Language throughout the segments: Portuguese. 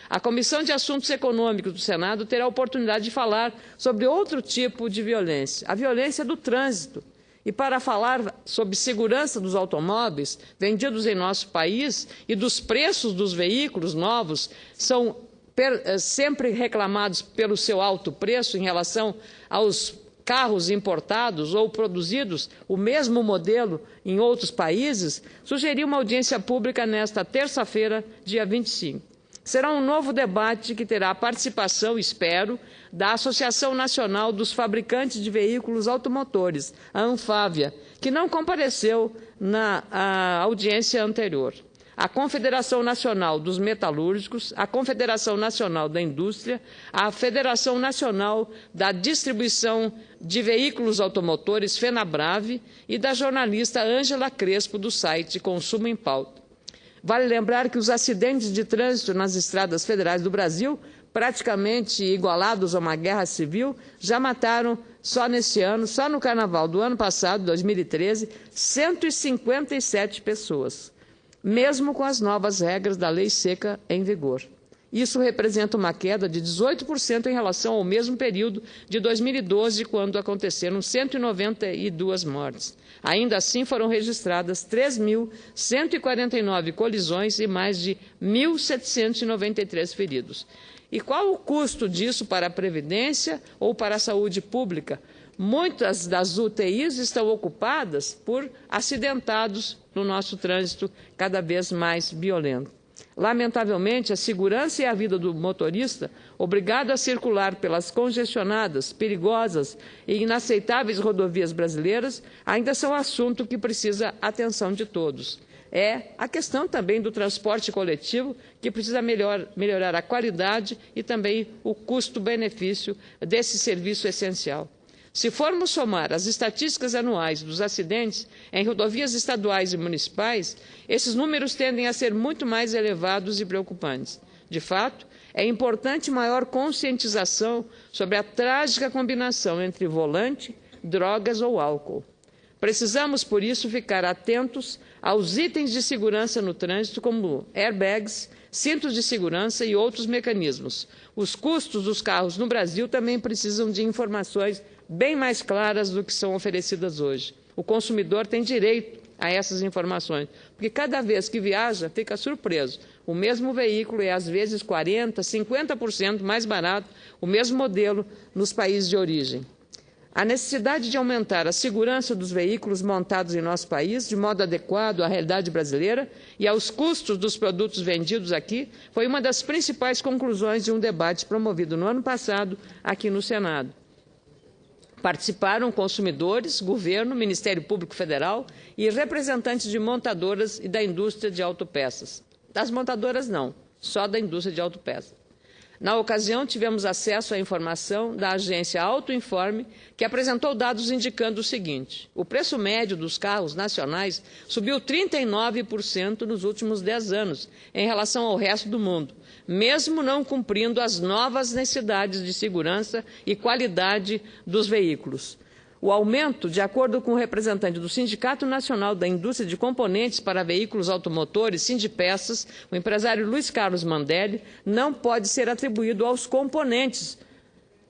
A Comissão de Assuntos Econômicos do Senado terá a oportunidade de falar sobre outro tipo de violência, a violência do trânsito. E para falar sobre segurança dos automóveis vendidos em nosso país e dos preços dos veículos novos, são sempre reclamados pelo seu alto preço em relação aos carros importados ou produzidos, o mesmo modelo em outros países, sugeri uma audiência pública nesta terça-feira, dia 25. Será um novo debate que terá a participação, espero, da Associação Nacional dos Fabricantes de Veículos Automotores, a ANFAVEA, que não compareceu na audiência anterior. A Confederação Nacional dos Metalúrgicos, a Confederação Nacional da Indústria, a Federação Nacional da Distribuição de Veículos Automotores, FENABRAVE, e da jornalista Ângela Crespo, do site Consumo em Pauta. Vale lembrar que os acidentes de trânsito nas estradas federais do Brasil, praticamente igualados a uma guerra civil, já mataram, só neste ano, só no carnaval do ano passado, 2013, 157 pessoas, mesmo com as novas regras da lei seca em vigor. Isso representa uma queda de 18% em relação ao mesmo período de 2012, quando aconteceram 192 mortes. Ainda assim, foram registradas 3.149 colisões e mais de 1.793 feridos. E qual o custo disso para a Previdência ou para a saúde pública? Muitas das UTIs estão ocupadas por acidentados no nosso trânsito cada vez mais violento. Lamentavelmente, a segurança e a vida do motorista, obrigado a circular pelas congestionadas, perigosas e inaceitáveis rodovias brasileiras, ainda são assunto que precisa atenção de todos. É a questão também do transporte coletivo, que precisa melhorar a qualidade e também o custo-benefício desse serviço essencial. Se formos somar as estatísticas anuais dos acidentes em rodovias estaduais e municipais, esses números tendem a ser muito mais elevados e preocupantes. De fato, é importante maior conscientização sobre a trágica combinação entre volante, drogas ou álcool. Precisamos, por isso, ficar atentos aos itens de segurança no trânsito, como airbags, cintos de segurança e outros mecanismos. Os custos dos carros no Brasil também precisam de informações bem mais claras do que são oferecidas hoje. O consumidor tem direito a essas informações, porque cada vez que viaja, fica surpreso. O mesmo veículo é, às vezes, 40%, 50% mais barato, o mesmo modelo nos países de origem. A necessidade de aumentar a segurança dos veículos montados em nosso país, de modo adequado à realidade brasileira e aos custos dos produtos vendidos aqui, foi uma das principais conclusões de um debate promovido no ano passado aqui no Senado. Participaram consumidores, governo, Ministério Público Federal e representantes de montadoras e da indústria de autopeças. Das montadoras não, só da indústria de autopeças. Na ocasião, tivemos acesso à informação da agência Autoinforme, que apresentou dados indicando o seguinte: o preço médio dos carros nacionais subiu 39% nos últimos 10 anos, em relação ao resto do mundo, mesmo não cumprindo as novas necessidades de segurança e qualidade dos veículos. O aumento, de acordo com o representante do Sindicato Nacional da Indústria de Componentes para Veículos Automotores, Sindipeças, o empresário Luiz Carlos Mandelli, não pode ser atribuído aos componentes.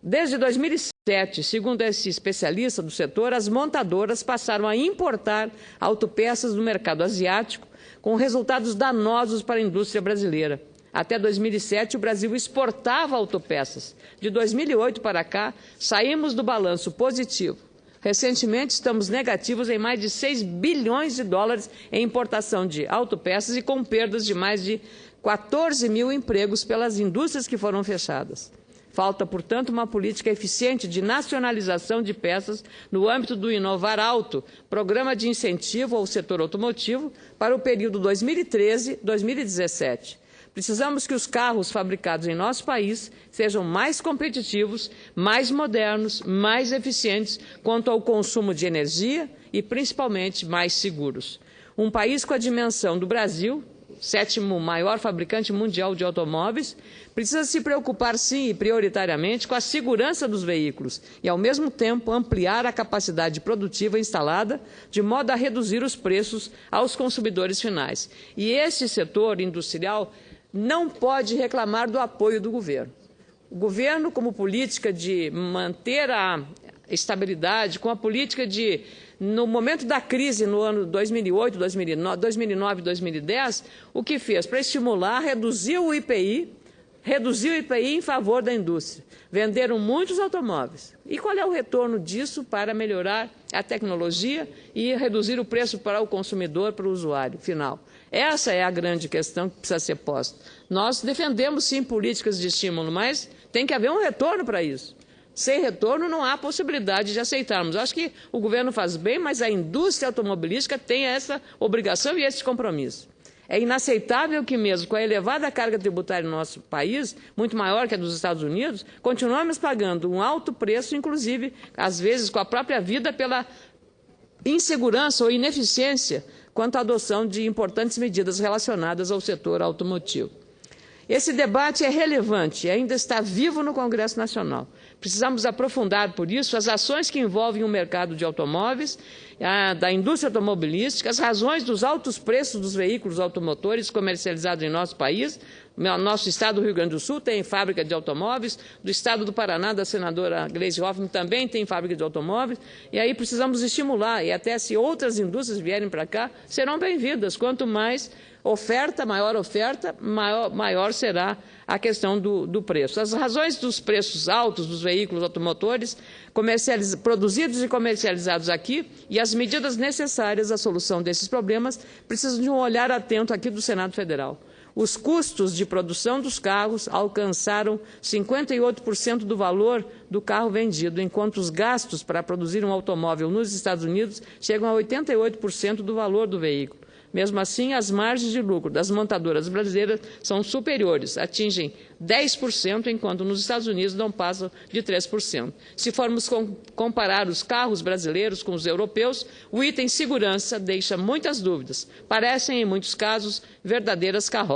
Desde 2007, segundo esse especialista do setor, as montadoras passaram a importar autopeças do mercado asiático, com resultados danosos para a indústria brasileira. Até 2007, o Brasil exportava autopeças. De 2008 para cá, saímos do balanço positivo. Recentemente, estamos negativos em mais de 6 bilhões de dólares em importação de autopeças e com perdas de mais de 14 mil empregos pelas indústrias que foram fechadas. Falta, portanto, uma política eficiente de nacionalização de peças no âmbito do Inovar Auto, programa de incentivo ao setor automotivo para o período 2013-2017. Precisamos que os carros fabricados em nosso país sejam mais competitivos, mais modernos, mais eficientes quanto ao consumo de energia e, principalmente, mais seguros. Um país com a dimensão do Brasil, sétimo maior fabricante mundial de automóveis, precisa se preocupar, sim, e prioritariamente, com a segurança dos veículos e, ao mesmo tempo, ampliar a capacidade produtiva instalada, de modo a reduzir os preços aos consumidores finais. E esse setor industrial não pode reclamar do apoio do governo. O governo, como política de manter a estabilidade, com a política de, no momento da crise, no ano 2008, 2009 e 2010, o que fez? Para estimular, reduziu o IPI em favor da indústria. Venderam muitos automóveis. E qual é o retorno disso para melhorar a tecnologia e reduzir o preço para o consumidor, para o usuário final? Essa é a grande questão que precisa ser posta. Nós defendemos, sim, políticas de estímulo, mas tem que haver um retorno para isso. Sem retorno, não há possibilidade de aceitarmos. Acho que o governo faz bem, mas a indústria automobilística tem essa obrigação e esse compromisso. É inaceitável que, mesmo com a elevada carga tributária no nosso país, muito maior que a dos Estados Unidos, continuamos pagando um alto preço, inclusive, às vezes, com a própria vida, pela insegurança ou ineficiência quanto à adoção de importantes medidas relacionadas ao setor automotivo. Esse debate é relevante e ainda está vivo no Congresso Nacional. Precisamos aprofundar, por isso, as ações que envolvem o mercado de automóveis, da indústria automobilística, as razões dos altos preços dos veículos automotores comercializados em nosso país. Nosso estado do Rio Grande do Sul tem fábrica de automóveis, do estado do Paraná, da senadora Gleisi Hoffmann, também tem fábrica de automóveis, e aí precisamos estimular, e até se outras indústrias vierem para cá, serão bem-vindas. Quanto mais oferta, maior será a questão do preço. As razões dos preços altos dos veículos automotores produzidos e comercializados aqui e as medidas necessárias à solução desses problemas precisam de um olhar atento aqui do Senado Federal. Os custos de produção dos carros alcançaram 58% do valor do carro vendido, enquanto os gastos para produzir um automóvel nos Estados Unidos chegam a 88% do valor do veículo. Mesmo assim, as margens de lucro das montadoras brasileiras são superiores, atingem 10%, enquanto nos Estados Unidos não passam de 3%. Se formos comparar os carros brasileiros com os europeus, o item segurança deixa muitas dúvidas. Parecem, em muitos casos, verdadeiras carroças.